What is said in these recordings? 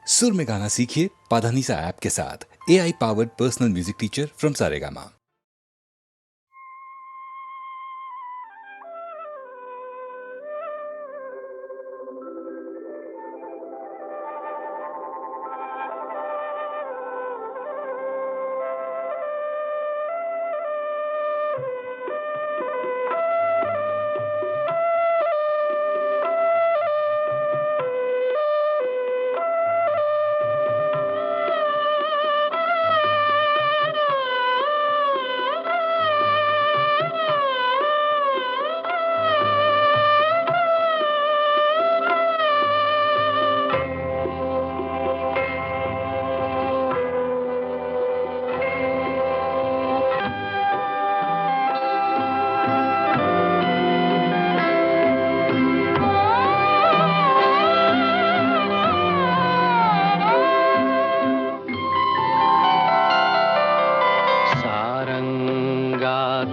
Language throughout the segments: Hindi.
सुर में गाना सीखिए पाधानीसा ऐप के साथ। AI powered personal music teacher from Saregama.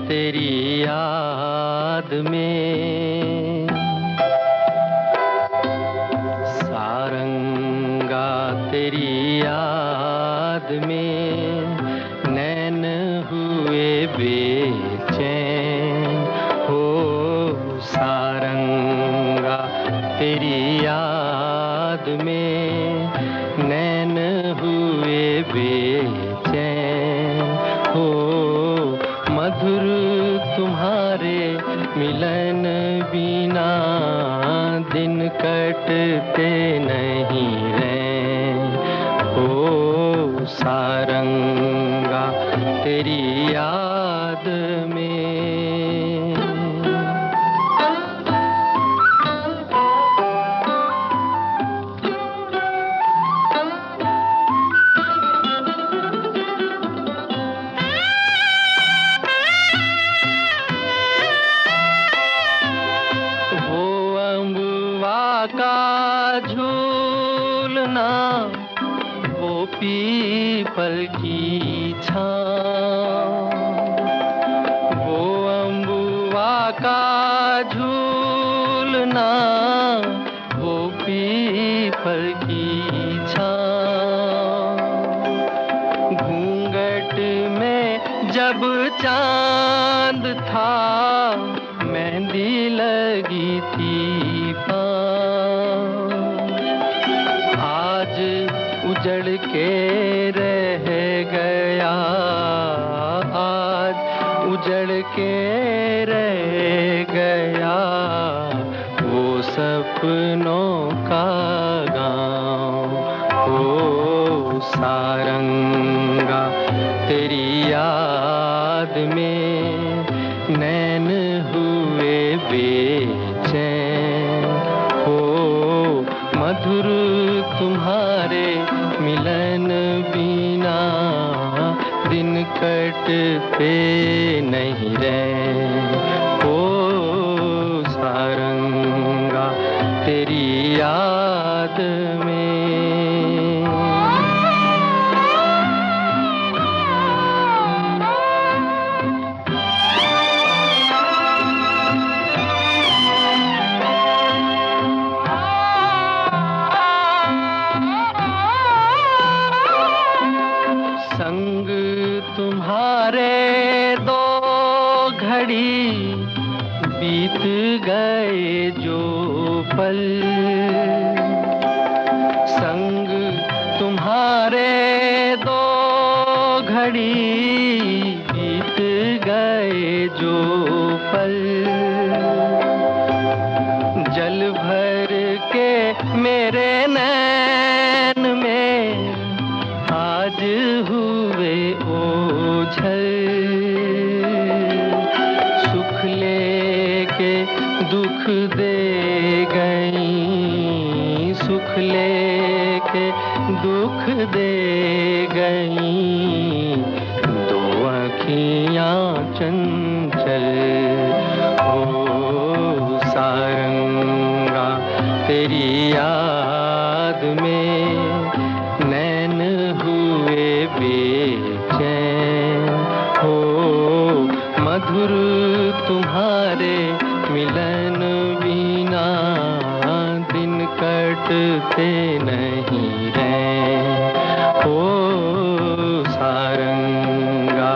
तेरी याद में सारंगा तेरी याद में नैन हुए बेचैन हो। सारंगा तेरी याद में नैन हुए बेचैन हो। मधुर तुम्हारे मिलन बिना दिन कटते नहीं रैन हो। सारंगा तेरी याद में का झूलना वो पीपल की छाँव। वो अम्बुआ का झूलना वो पीपल की छाँव। घूंघट में जब चांद था मेहंदी लगी थी पाँव। आज उजड़ के रह गया, आज उजड़ के रह गया वो सपनों का गाँव हो। सारंगा तेरी याद में नैन हुए बेचैन हो। मधुर तुम्हारे मिलन बिना दिन कटते नहीं रैन हो। सारंगा तेरी याद में संग तुम्हारे दो घड़ी बीत गए जो पल। संग तुम्हारे दो घड़ी बीत गए जो पल। जल भर के मेरे नैन में आज हुए ओझल। सुख लेके दुख दे गई, सुख लेके दुख दे गई दो आँखियाँ चंचल हो। सारंगा तेरी याद में नैन हुए बेचैन हो। मधुर तुम्हारे मिलन बिना दिन कटते नहीं हैं। ओ सारंगा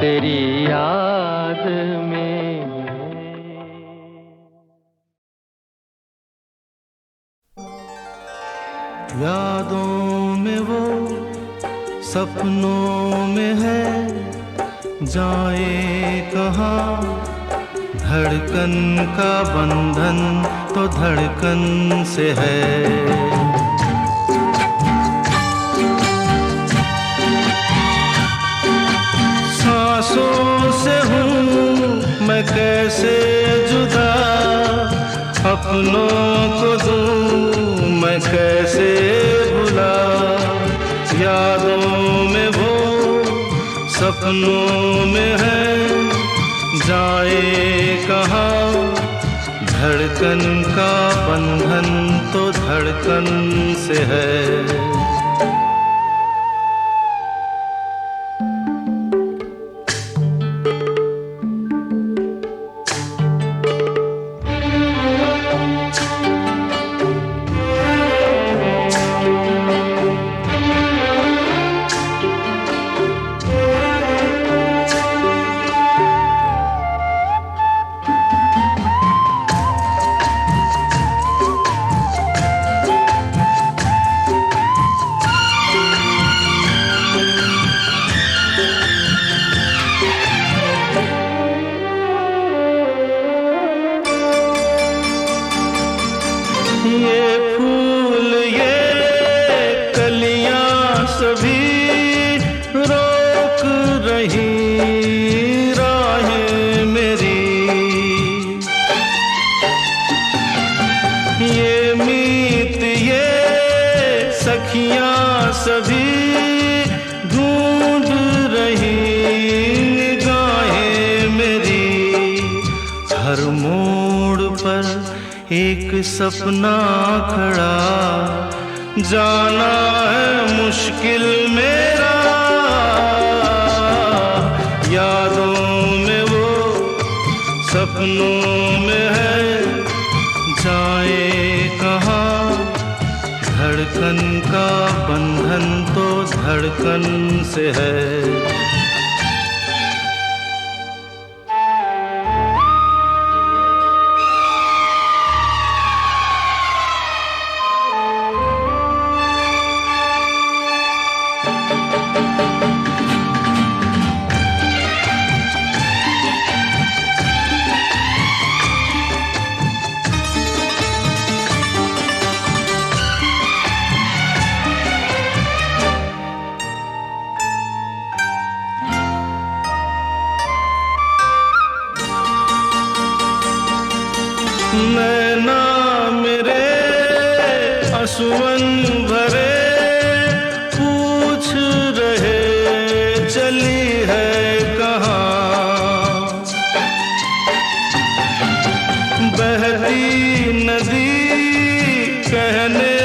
तेरी याद में। यादों में वो सपनों में है, जाए कहाँ धड़कन का बंधन तो धड़कन से है। सांसों से हूँ मैं कैसे जुदा, अपनों को दूँ मैं कैसे भुला। यादों में वो सपनों में है, जाए कहाँ धड़कन का बंधन तो धड़कन से है। ये फूल ये कलियां सभी रोक रही राहें मेरी। ये मीत ये सखियां सभी ढूंढ रही निगाहें मेरी। हर मोड़ पर एक सपना खड़ा, जाना है मुश्किल मेरा। यादों में वो सपनों में है, जाए कहाँ धड़कन का बंधन तो धड़कन से है। नैना मेरे आंसुअन भरे पूछ रहे चली है कहाँ। बहती नदी कहने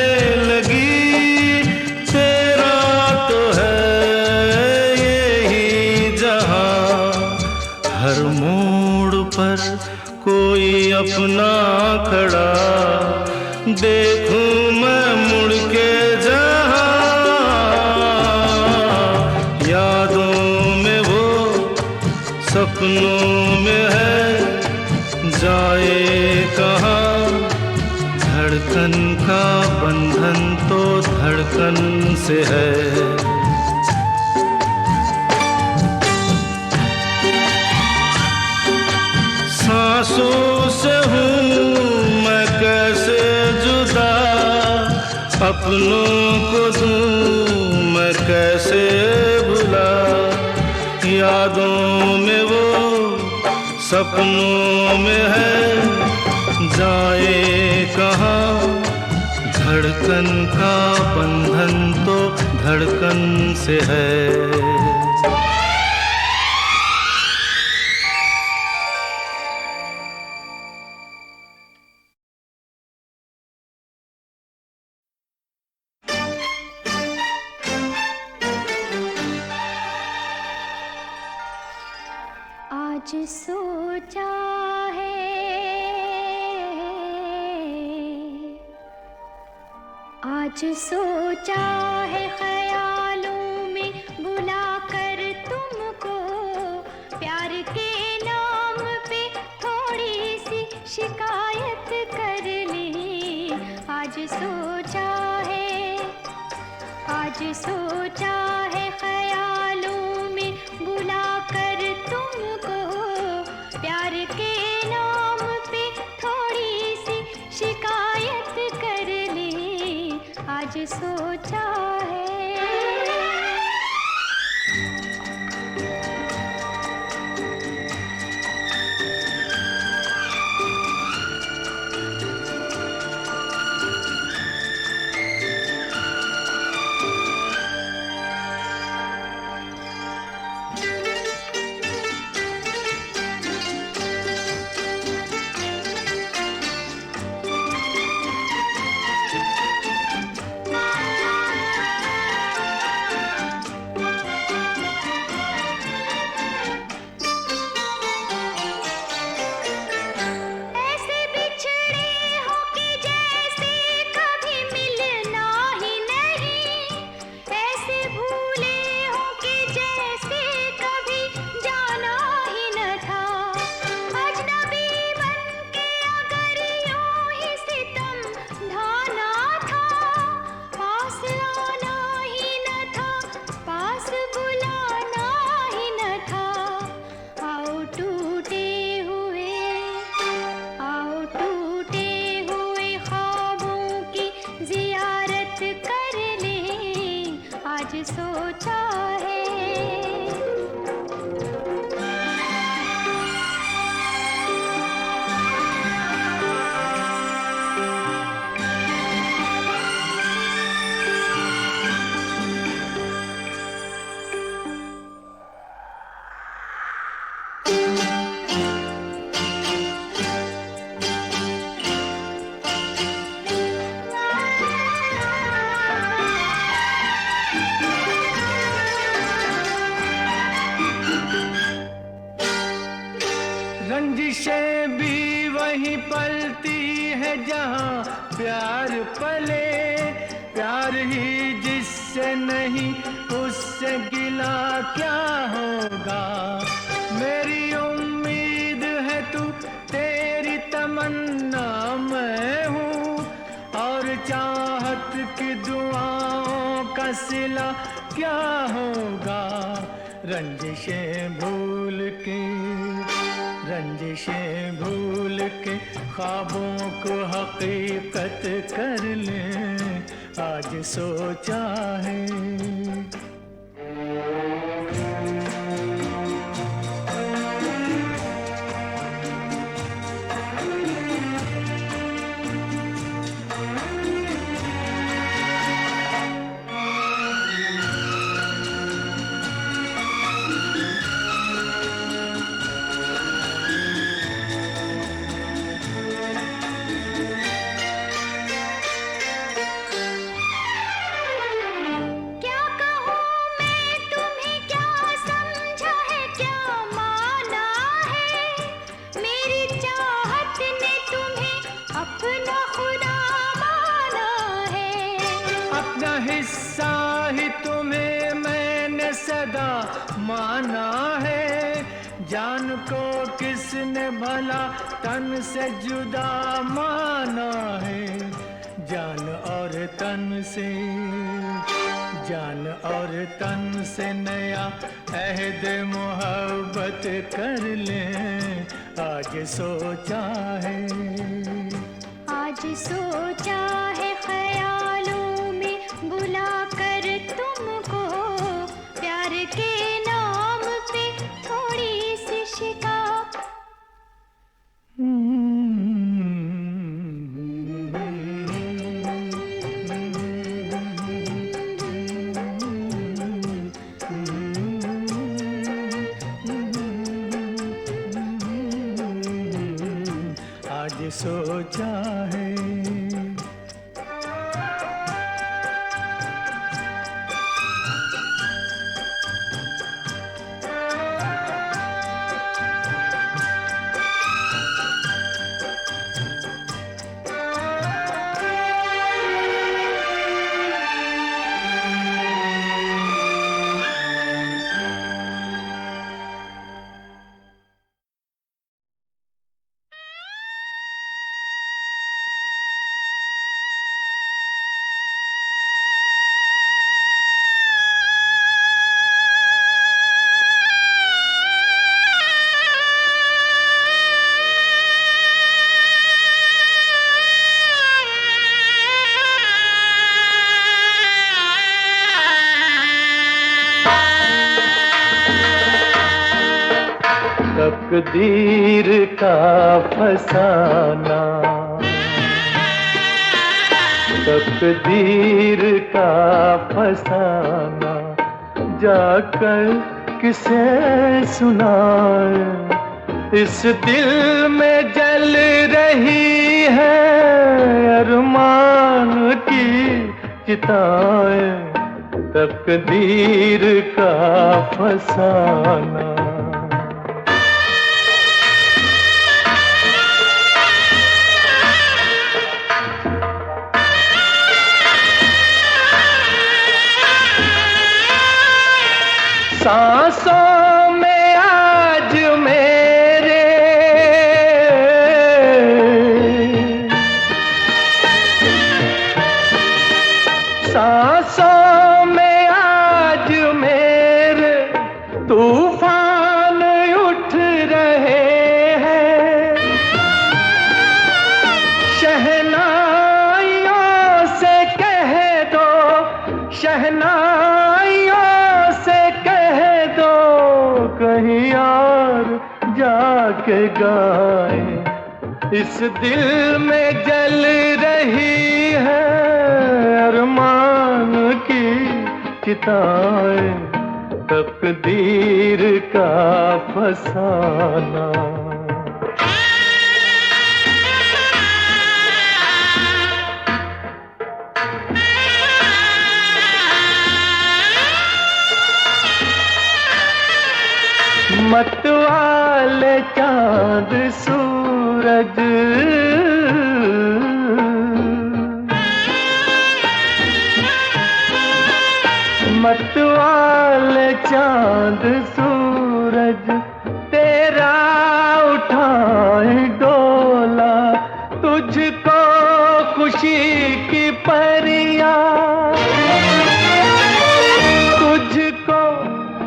लगी तेरा तो है यही जहाँ। हर मोड़ पर कोई अपना खड़ा, देखूं मैं मुड़ के जहाँ। यादों में वो सपनों में है, जाए कहाँ धड़कन का बंधन तो धड़कन से है। सांसों से हूँ मैं कैसे जुदा, अपनों को दूँ मैं कैसे भुला। यादों में वो सपनों में है, जाए कहाँ धड़कन का बंधन तो धड़कन से है। आज सोचा है, आज आज सोचा है ख्यालों में बुला कर तुमको, प्यार के नाम पे थोड़ी सी शिकायत कर ले। आज सोचा है ख्यालों में बुला कर तुमको, प्यार के नाम पे थोड़ी सी शिकायत कर ले। आज सोचा है। सोचा है। रंजिशें भी वहीं पलती है जहाँ प्यार पले, प्यार ही जिससे नहीं उससे गिला क्या होगा। मेरी उम्मीद है तू, तेरी तमन्ना मैं हूँ, और चाहत की दुआओं का सिला क्या होगा। रंजिशें भूल के ख्वाबों को हकीकत कर ले। आज सोचा है। हिस्सा ही तुम्हें मैंने सदा माना है। जान को किसने भला तन से जुदा माना है। जान और तन से नया अहद मोहब्बत कर ले। आज सोचा है। आज सोचा है ख्यालों में बुला कर तुमको, प्यार के नाम पे थोड़ी सी शिका। आज सोचा है। तकदीर का फसाना, तकदीर का फसाना, जाकर किसे सुनाए। इस दिल में जल रही है अरमान की चिताएं, तकदीर का फसाना। सांसों में आज मेरे सांसों में आज मेरे तूफान उठ रहे हैं। शहनाइयों से कह दो, शहनाइयों से कह दो, कहीं और जाके गाए। इस दिल में जल रही है अरमान की चिताएं, तकदीर का फसाना। मतवाले चांद सूरज, मतवाले चांद सूरज, तेरा उठाए डोला। तुझको खुशी की परियां, तुझको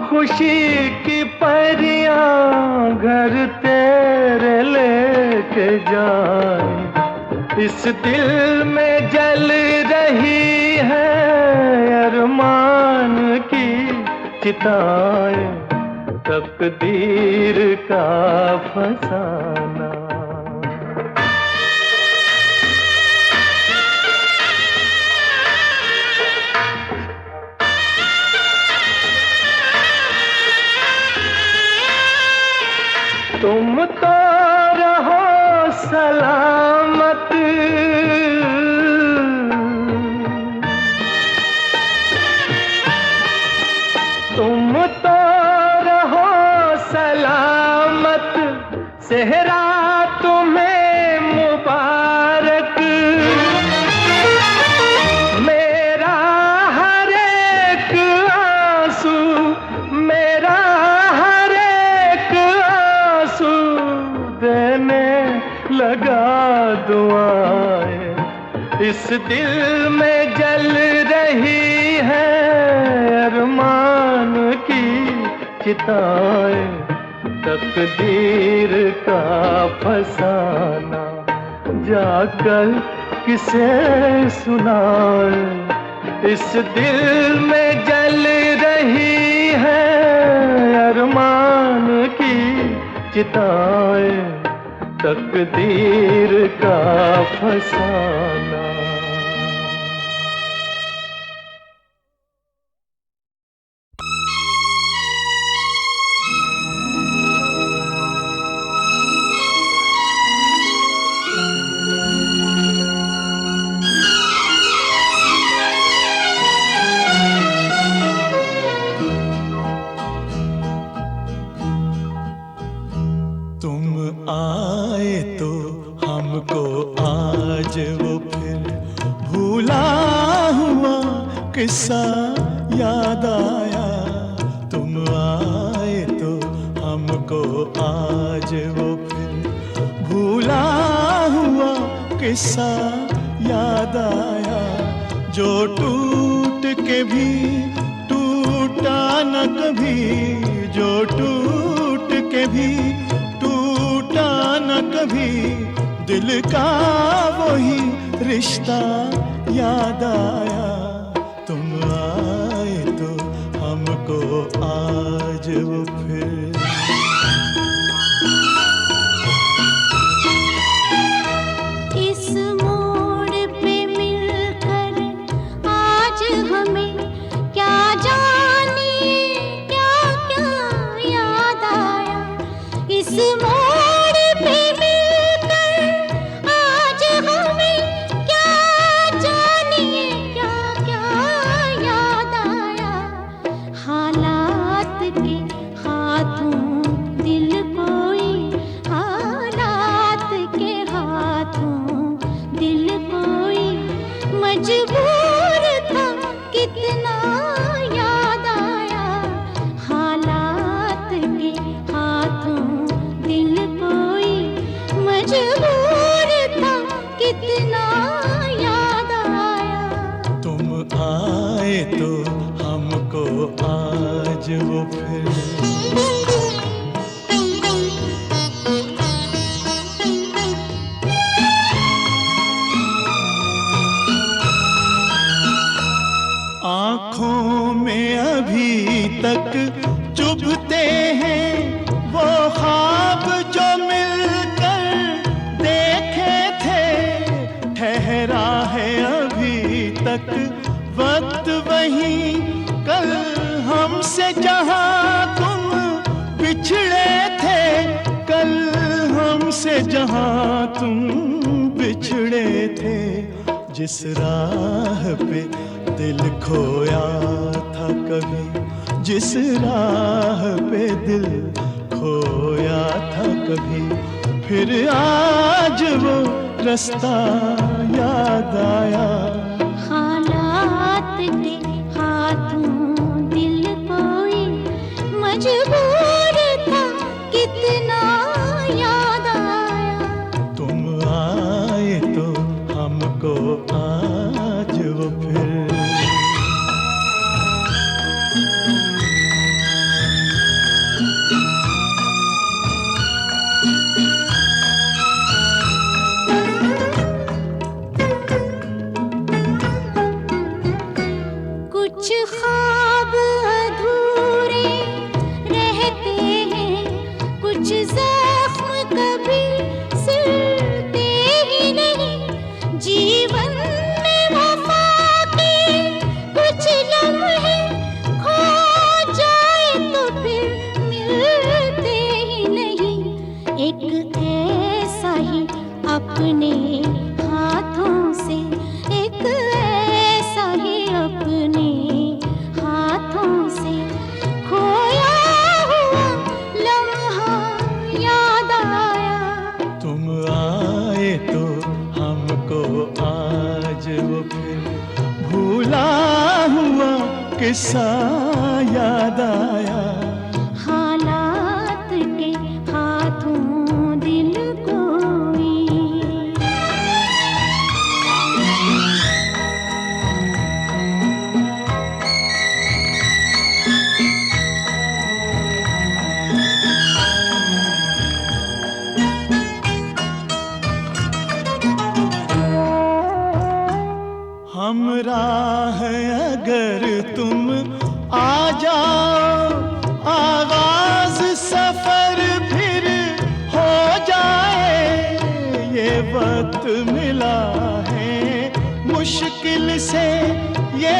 खुशी की परियां घर तेरे लेके जाए। इस दिल में जल रही है अरमान की चिताएं, तकदीर का फसाना। तुम तो रहो सलामत, तुम तो रहो सलामत, सेहरा तुम्हें मुबारक। मेरा हर एक आंसू, मेरा हर एक आंसू देने लगा दुआएं। इस दिल में जल रही है अरमान की चिताएं, तकदीर का फसाना। जाकर किसे सुनाए। इस दिल में जल रही है अरमान की चिताएं, तकदीर का फसाना। किस्सा याद आया, तुम आए तो हमको आज वो फिर भूला हुआ किस्सा याद आया। जो टूट के भी टूटा न कभी, जो टूट के भी टूटा न कभी, दिल का वही रिश्ता याद आया। तुम आए तो हमको आज वो फिर आए तो हमको आज वो फिर। आँखों में अभी तक चुभते हैं वो ख्वाब जो मिलकर देखे थे। ठहरा है अभी तक वक्त वही, कल हमसे जहाँ तुम बिछड़े थे, कल हमसे जहाँ तुम बिछड़े थे। जिस राह पे दिल खोया था कभी, जिस राह पे दिल खोया था कभी, फिर आज वो रास्ता याद आया। हालात के हाथों दिल कोई मजबूर था, कितना याद आया। तुम आए तो हमको आज वो फिर। कुछ ख्वाब अधूरे रहते हैं, कुछ जख्म कभी सिलते ही नहीं। जीवन में वफा के कुछ लम्हे खो जाए तो फिर मिलते ही नहीं। एक ऐसा ही अपने हाथों से, एक ऐसा ही अपने हाथों से खोया हुआ लम्हा याद आया। तुम आए तो हमको आज वो फिर भूला हुआ किस्सा याद आया। हालात के हाथों दिल कोई। हमरा है अगर तुम आ जाओ, आगाज सफर फिर हो जाए। ये वक्त मिला है मुश्किल से, ये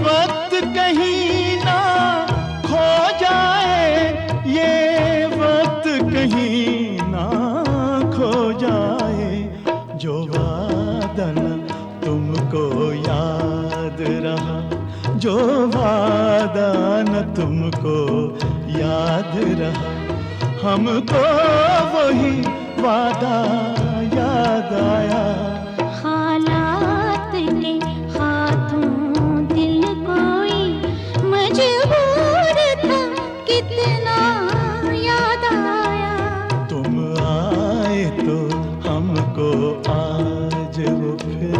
वक्त कहीं ना खो जाए। ये वक्त कहीं ना खो जाए। जो वादा न तुमको याद रहा, जो वादा न तुमको याद रहा, हमको वही वादा याद आया। हालात के हाथों दिल कोई मजबूर था, कितना याद आया। तुम आए तो हमको आज वो फिर।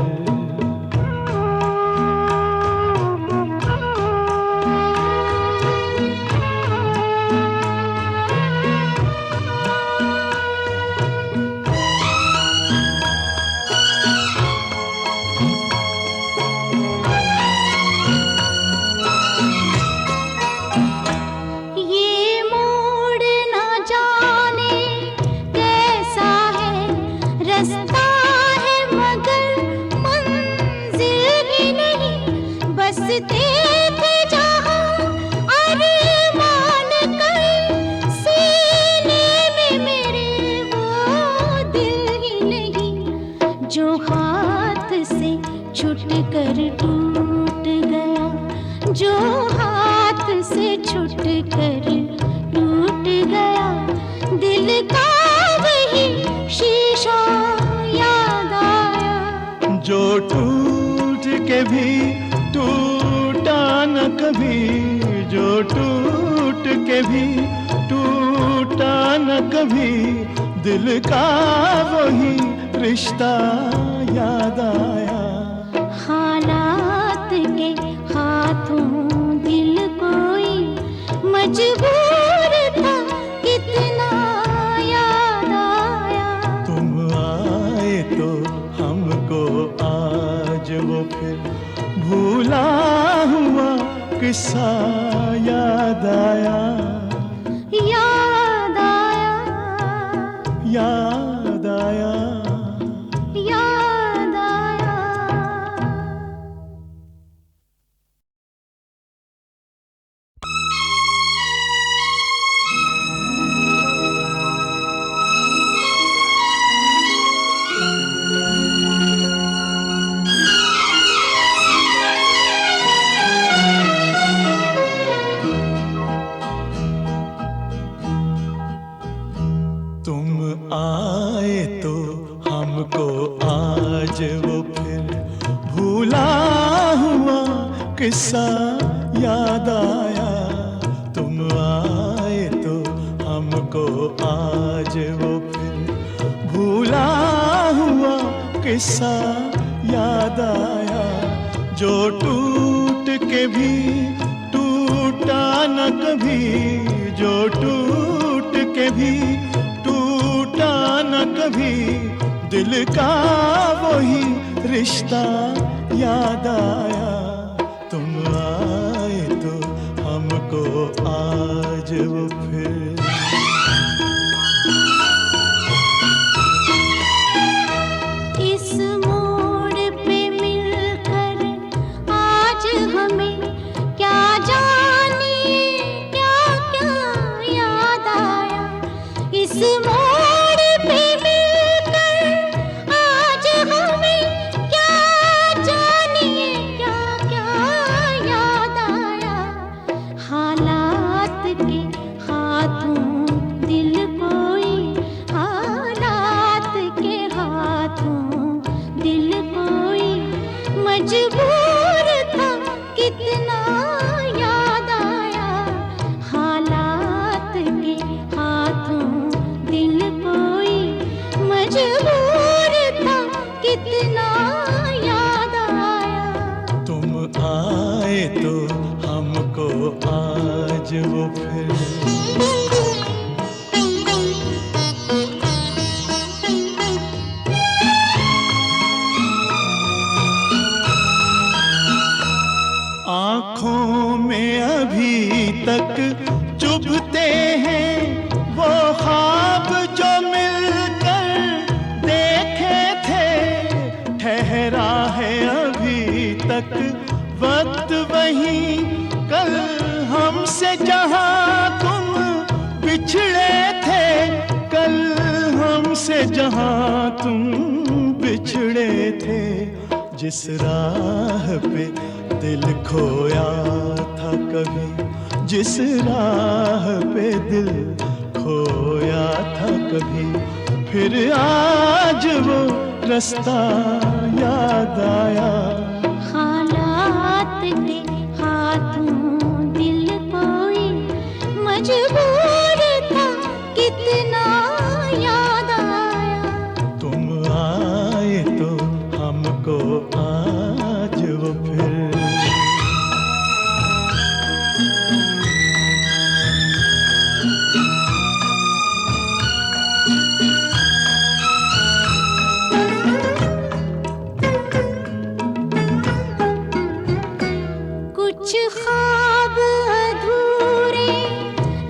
ये मोड़ ना जाने कैसा है, रास्ता है मगर मंजिल ही नहीं। बसते थे जहाँ अरमान कर, सीने में मेरे वो दिल ही नहीं। जो हाथ से छूट कर टूट गया, जो हाथ से छूट कर टूट गया, दिल का वही शीशा याद आया। जो टूट के भी टूटा न कभी, जो टूट के भी टूटा न कभी, दिल का वही रिश्ता याद आया। हालात के हाथ किस्सा याद आया, याद आया, याद आया। याद आया। तुम आए तो हमको आज वो फिर भूला हुआ किस्सा याद आया। तुम आए तो हमको आज वो फिर भूला हुआ किस्सा याद आया। जो टूट के भी टूटा न कभी, जो टूट के भी टूटा न कभी, दिल का वही रिश्ता याद आया। तुम आए तो हमको आज वो फिर। इस मोड़ पे मिलकर आज हमें क्या जानिए क्या क्या याद आया। इस मोड़ पे मिलकर आज हमें क्या जानिए क्या क्या याद आया। हालात के हाथों दिल कोई, हालात के हाथों दिल कोई मजबूर था कितना याद आया। हालात के हाथों दिल कोई मजबूर था कितना याद आया। तुम आए तो हमको आज वो फिर। आँखों में अभी तक चुभते हैं वो ख्वाब जो मिलकर देखे थे। ठहरा है अभी तक वक्त वही, कल हमसे जहाँ तुम बिछड़े थे, कल हमसे जहाँ तुम बिछड़े थे। जिस राह पे दिल खोया था कभी, जिस राह पे दिल खोया था कभी, फिर आज वो रास्ता याद आया। हालात के हाथों दिल कोई मजबूर था कितना याद आया। तुम आए तो हमको आज वो फिर। कुछ ख्वाब अधूरे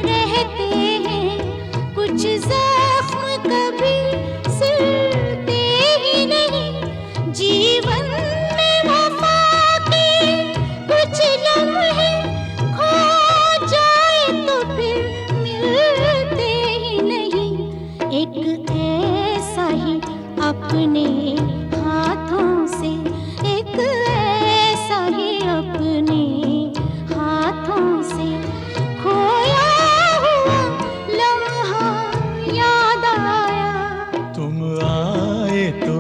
रहते हैं, कुछ जख्म कभी सिलते ही नहीं। जीवन में वफा के कुछ लम्हे खो जाए तो फिर मिलते ही नहीं। एक ऐसा ही अपने हाथों से, एक ऐसा ही अपने हाथों से खोया हुआ लम्हा याद आया। तुम आए तो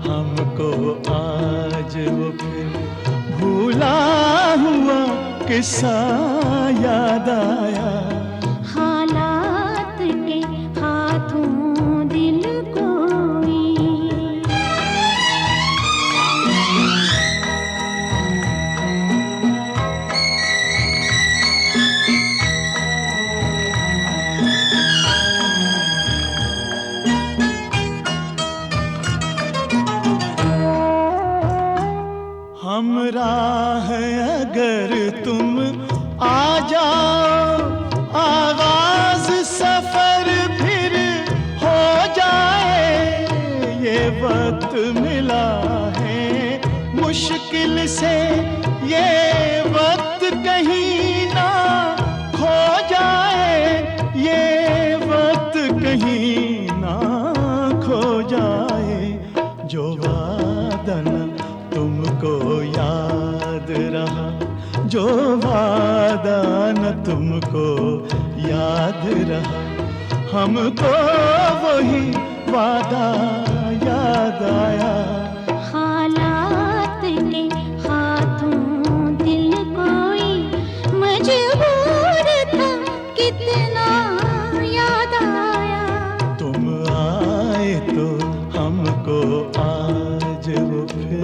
हमको आज वो फिर भूला हुआ किस्सा याद आया। हालात के हाथों दिल कोई। हमरा है अगर तुम जो वादा न तुमको याद रहा, हमको वही वादा याद आया। हालात के हाथों दिल कोई मजबूर था, कितना याद आया। तुम आए तो हमको आज वो फिर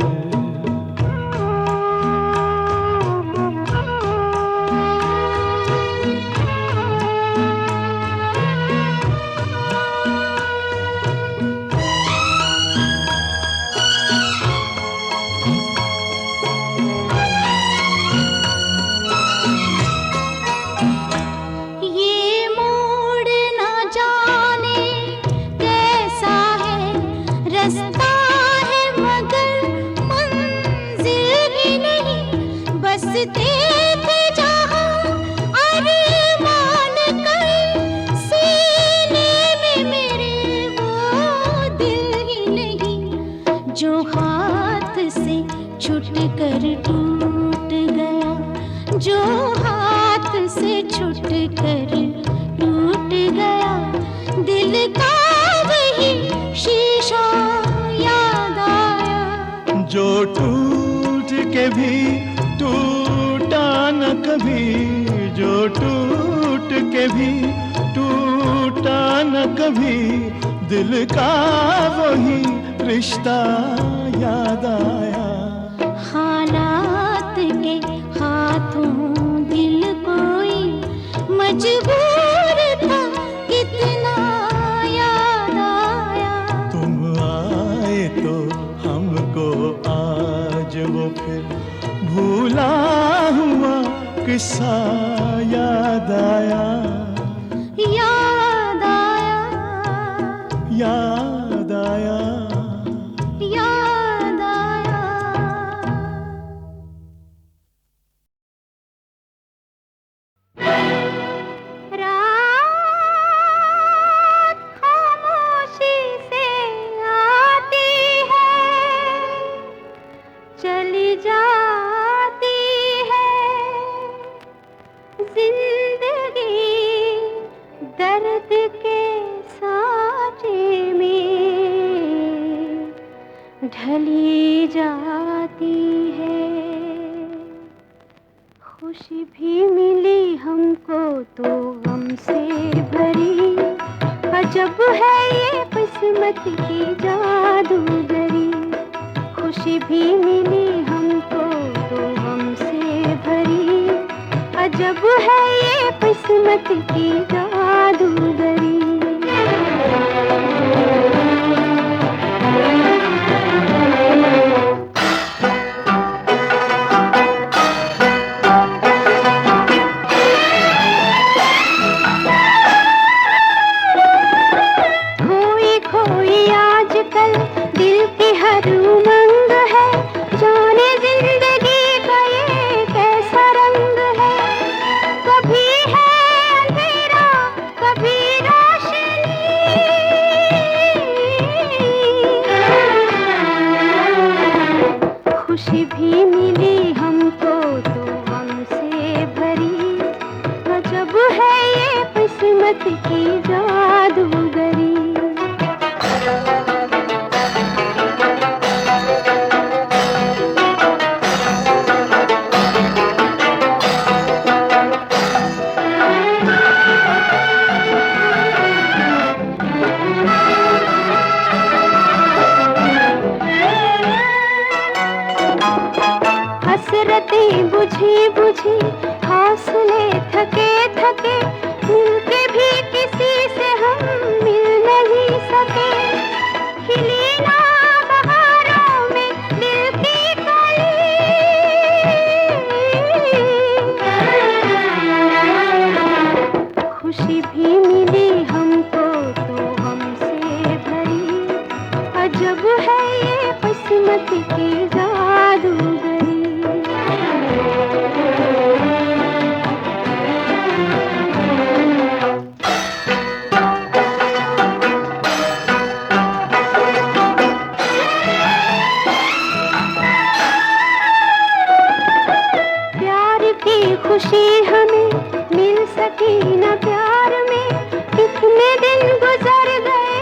दिल का वही रिश्ता याद आया। हालात के हाथों दिल कोई मजबूर था, कितना याद आया। तुम आए तो हमको आज वो फिर भूला हुआ किस्सा याद आया। याद आया, याद आया, याद आया। रात खामोशी से आती है, चली जाती है। जिंदगी दर्द के सांचे में ढली जाती है। खुशी भी मिली हमको तो गम से भरी, अजब है ये किस्मत की जादूगरी। खुशी भी मिली हमको तो गम से भरी, अजब है ये किस्मत की जादूगरी। खोई खोई आजकल दिल की हर उमंग है, जाने जिंदगी का ये कैसा रंग है। कभी है अंधेरा कभी रोशनी, खुशी भी मिली हमको तो हमसे भरी, अजब है ये किस्मत की जादूगरी। हसरतें बुझी बुझी, हौसले थके थके, मिलके भी किसी से हम खुशी हमें मिल सकी न प्यार में, कितने दिन गुजर गए